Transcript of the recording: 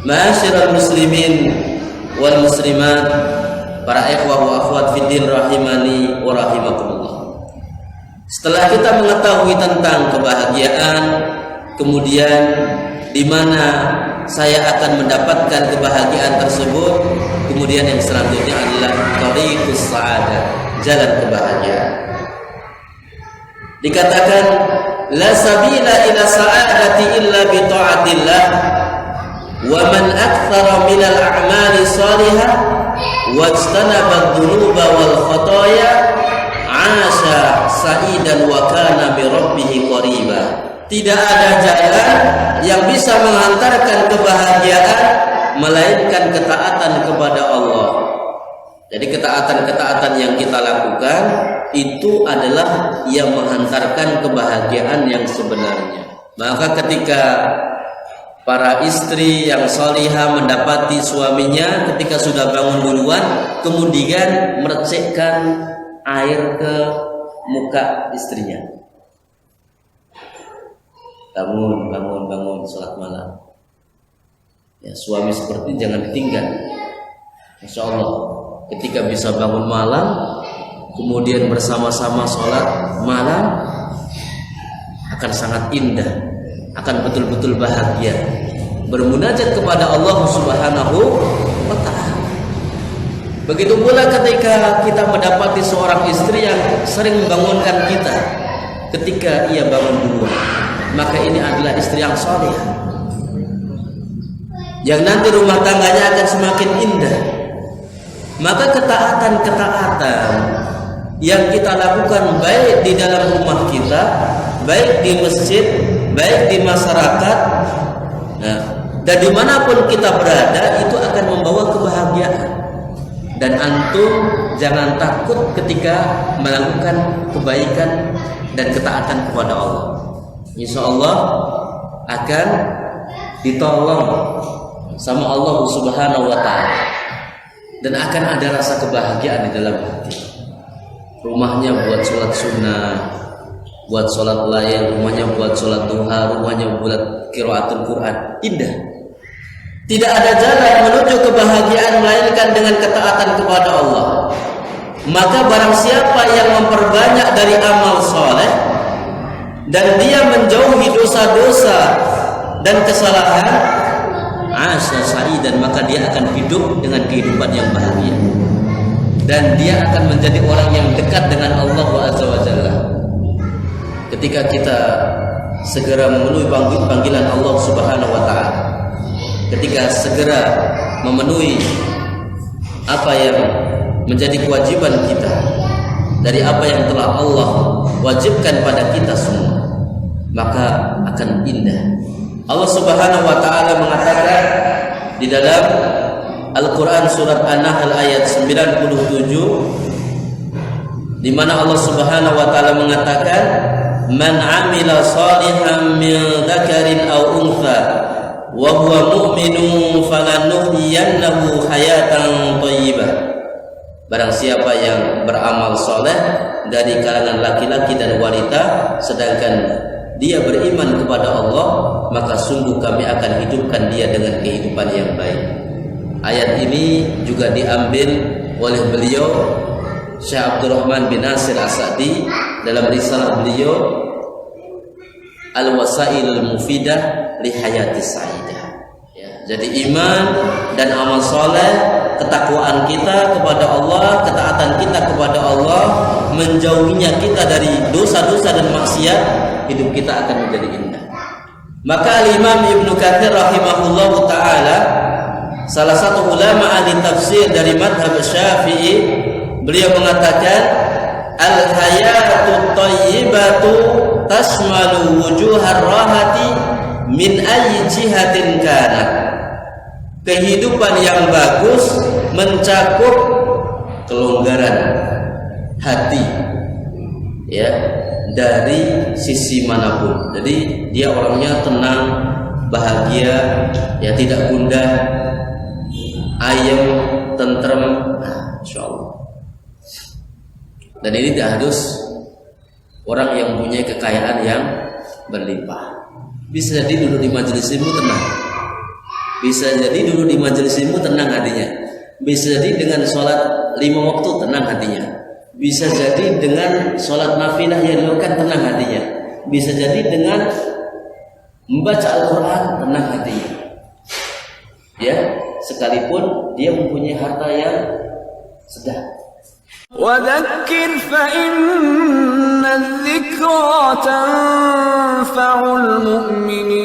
Ma'asyiral muslimin wal muslimat, para ikhwah wa akhwat fiddin rahimani wa rahimakumullah. Setelah kita mengetahui tentang kebahagiaan, kemudian di mana saya akan mendapatkan kebahagiaan tersebut, kemudian yang selanjutnya adalah thariqus sa'adah, jalan kebahagiaan. Dikatakan la sabila ila sa'adati illa bi ta'atillah wa man aktsara minal a'mali shalihah wajtanaba adh-dhunuba wal khataaya 'asha sa'idan wa kana bi rabbih qariba. Tidak ada jalan yang bisa menghantarkan kebahagiaan melainkan ketaatan kepada Allah. Jadi ketaatan-ketaatan yang kita lakukan itu adalah yang menghantarkan kebahagiaan yang sebenarnya. Maka ketika para istri yang salihah mendapati suaminya ketika sudah bangun duluan, kemudian merecekkan air ke muka istrinya. Bangun, sholat malam. Ya, suami seperti jangan ditinggal. Insya Allah, ketika bisa bangun malam, kemudian bersama-sama sholat malam, akan sangat indah, akan betul-betul bahagia, bermunajat kepada Allah Subhanahu wa ta'ala. Begitu pula ketika kita mendapati seorang istri yang sering membangunkan kita ketika ia bangun duluan, maka ini adalah istri yang saleh, yang nanti rumah tangganya akan semakin indah. Maka ketaatan-ketaatan yang kita lakukan baik di dalam rumah kita, baik di masjid, baik di masyarakat, dan dimanapun kita berada, itu akan membawa kebahagiaan. Dan antum jangan takut ketika melakukan kebaikan dan ketaatan kepada Allah. Insya Allah akan ditolong sama Allah Subhanahu wa ta'ala, dan akan ada rasa kebahagiaan di dalam hati. Rumahnya buat sholat sunnah, buat sholat lail, rumahnya buat sholat duha, rumahnya buat qiraatul Quran, indah. Tidak ada jalan menuju kebahagiaan melainkan dengan ketaatan kepada Allah. Maka barang siapa yang memperbanyak dari amal soleh dan dia menjauhi dosa-dosa dan kesalahan, asya sa'idan, maka dia akan hidup dengan kehidupan yang bahagia, dan dia akan menjadi orang yang dekat dengan Allah Azza wa Jalla. Ketika kita segera memenuhi panggilan Allah Subhanahu wa ta'ala, ketika segera memenuhi apa yang menjadi kewajiban kita dari apa yang telah Allah wajibkan pada kita semua, maka akan indah. Allah Subhanahu wa ta'ala mengatakan di dalam Al-Quran surat An-Nahl ayat 97, di mana Allah Subhanahu wa ta'ala mengatakan, man amila salihan min dzakarin aw untha wa huwa mu'minun falanuhyiyannahu hayatan thayyibah. Barang siapa yang beramal soleh dari kalangan laki-laki dan wanita, sedangkan dia beriman kepada Allah, maka sungguh kami akan hidupkan dia dengan kehidupan yang baik. Ayat ini juga diambil oleh beliau Syekh Abdurrahman bin Nasir As-Sa'di dalam risalah beliau Al-Wasailul Mufidah li Hayatis Sa'idah. Ya, jadi iman dan amal soleh, ketakwaan kita kepada Allah, ketaatan kita kepada Allah, menjauhinya kita dari dosa-dosa dan maksiat, hidup kita akan menjadi indah. Maka Imam Ibnu Katsir rahimahullahu ta'ala, salah satu ulama ahli tafsir dari madhab Syafi'i, beliau mengatakan, al-hayatu thayyibatu tasmalu wujuhar rahati min ayyi jihatin kanat. Kehidupan yang bagus mencakup kelonggaran hati, ya, dari sisi manapun. Jadi dia orangnya tenang, bahagia, ya, tidak gundah, ayem, tentrem, insyaallah. Dan ini tidak harus orang yang punya kekayaan yang berlimpah. Bisa jadi duduk di majelis ilmu tenang, Bisa jadi dulu di majelis ilmu tenang hatinya. Bisa jadi dengan sholat 5 waktu tenang hatinya. Bisa jadi dengan sholat nafilah yang dilakukan tenang hatinya. Bisa jadi dengan membaca Al-Quran tenang hatinya. Ya, sekalipun dia mempunyai harta yang sedang. وذكر فإن الذكرى تنفع المؤمنين